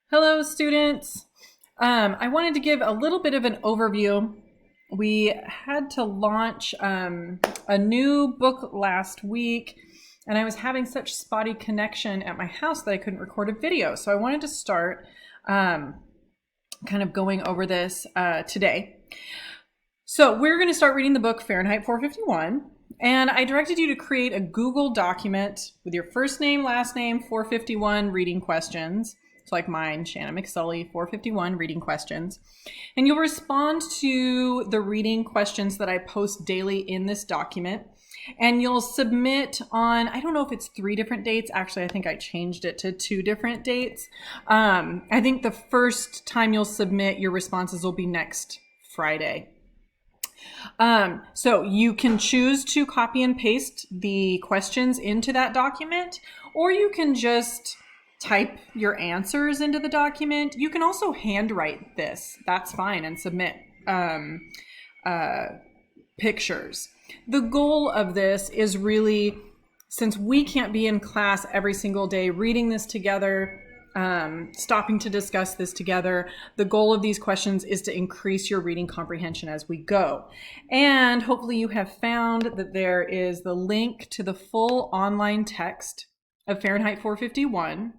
Hello, students. I wanted to give a little bit of an overview. We had to launch a new book last week, and I was having such spotty connection at my house that I couldn't record a video. So I wanted to start kind of going over this today. So we're going to start reading the book Fahrenheit 451. And I directed you to create a Google document with your first name, last name, 451 reading questions. So like mine, Shannon McSully, 451 reading questions. And you'll respond to the reading questions that I post daily in this document. And you'll submit on, I don't know if it's 3 different dates. Actually, I think I changed it to 2 different dates. I think the first time you'll submit your responses will be next Friday. So you can choose to copy and paste the questions into that document, or you can just type your answers into the document. You can also handwrite this. That's fine, and submit pictures. The goal of this is really, since we can't be in class every single day reading this together, stopping to discuss this together, the goal of these questions is to increase your reading comprehension as we go. And hopefully you have found that there is the link to the full online text of Fahrenheit 451.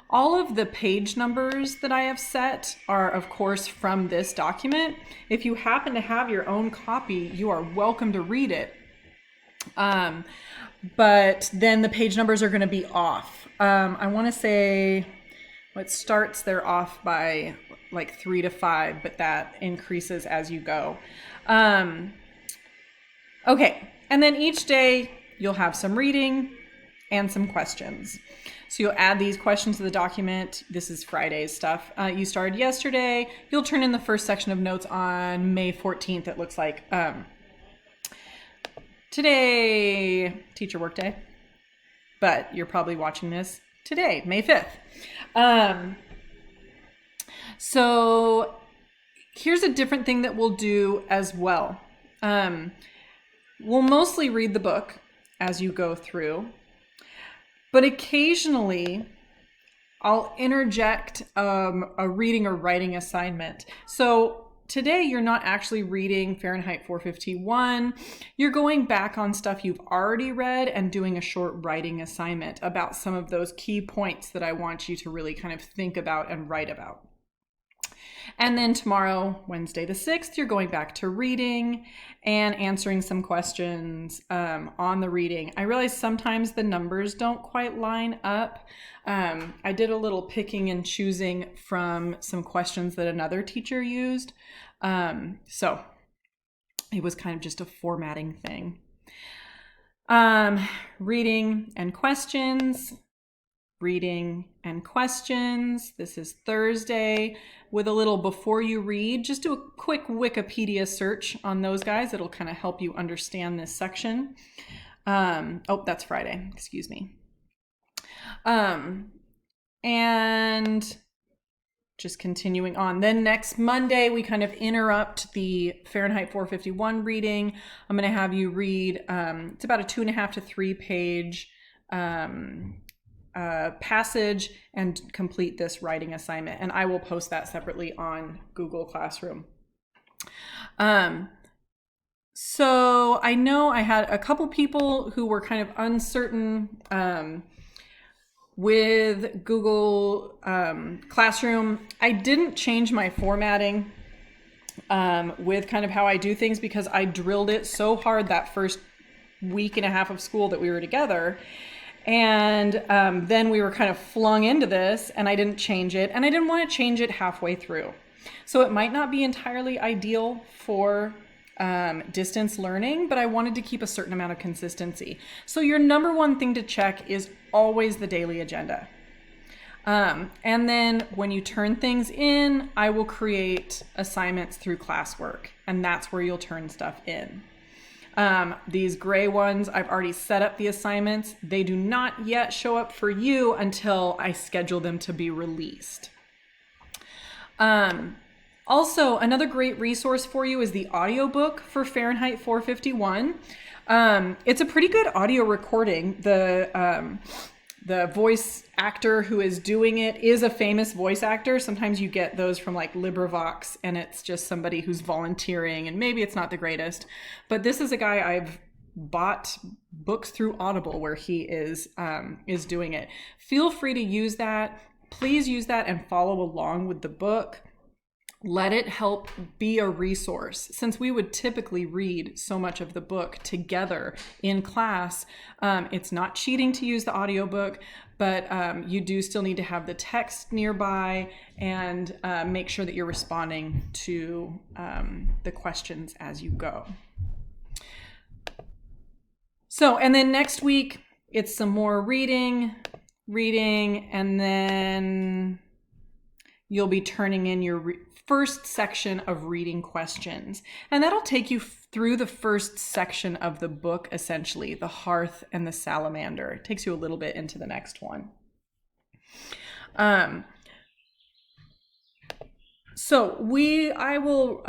All of the page numbers that I have set are, of course, from this document. If you happen to have your own copy, you are welcome to read it. But then the page numbers are going to be off. I want to say it starts, they're off by like 3 to 5, but that increases as you go. Okay, and then each day you'll have some reading and some questions. So you'll add these questions to the document. This is Friday's stuff. You started yesterday. You'll turn in the first section of notes on May 14th, it looks like. Today, teacher workday, but you're probably watching this today, May 5th. So here's a different thing that we'll do as well. We'll mostly read the book as you go through, but occasionally I'll interject a reading or writing assignment. So today you're not actually reading Fahrenheit 451. You're going back on stuff you've already read and doing a short writing assignment about some of those key points that I want you to really kind of think about and write about. And then tomorrow, Wednesday the 6th, you're going back to reading and answering some questions on the reading. I realize sometimes the numbers don't quite line up. I did a little picking and choosing from some questions that another teacher used. So it was kind of just a formatting thing. Reading and questions. Reading and questions. This is Thursday with a little before you read. Just do a quick Wikipedia search on those guys. It'll kind of help you understand this section. Oh, that's Friday. Excuse me. And just continuing on. Then next Monday, we kind of interrupt the Fahrenheit 451 reading. I'm going to have you read, it's about a 2.5 to 3 page passage and complete this writing assignment. And I will post that separately on Google Classroom. So I know I had a couple people who were kind of uncertain with Google Classroom. I didn't change my formatting with kind of how I do things because I drilled it so hard that first week and a half of school that we were together. And then we were kind of flung into this and I didn't change it, and I didn't want to change it halfway through. So it might not be entirely ideal for distance learning, but I wanted to keep a certain amount of consistency. So your number one thing to check is always the daily agenda. And then when you turn things in, I will create assignments through classwork, and that's where you'll turn stuff in. These gray ones, I've already set up the assignments. They do not yet show up for you until I schedule them to be released. Also, another great resource for you is the audiobook for Fahrenheit 451. It's a pretty good audio recording. the voice actor who is doing it is a famous voice actor. Sometimes you get those from like LibriVox and it's just somebody who's volunteering and maybe it's not the greatest. But this is a guy I've bought books through Audible where he is doing it. Feel free to use that. Please use that and follow along with the book. Let it help be a resource. Since we would typically read so much of the book together in class, it's not cheating to use the audiobook, but you do still need to have the text nearby and make sure that you're responding to the questions as you go. So, and then next week, it's some more reading, and then you'll be turning in your first section of reading questions. And that'll take you through the first section of the book, essentially, the hearth and the salamander. It takes you a little bit into the next one. I will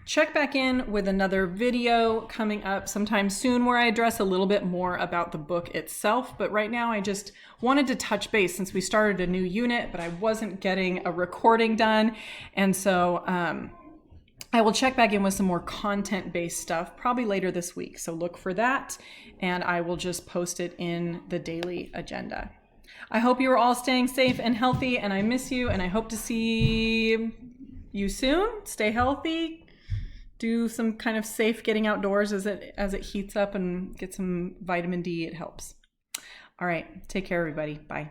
check back in with another video coming up sometime soon where I address a little bit more about the book itself. But right now I just wanted to touch base since we started a new unit, but I wasn't getting a recording done. And so I will check back in with some more content-based stuff probably later this week. So look for that and I will just post it in the daily agenda. I hope you are all staying safe and healthy and I miss you and I hope to see you soon. Stay healthy. Do some kind of safe getting outdoors as it heats up and get some vitamin D. It helps. All right. Take care, everybody. Bye.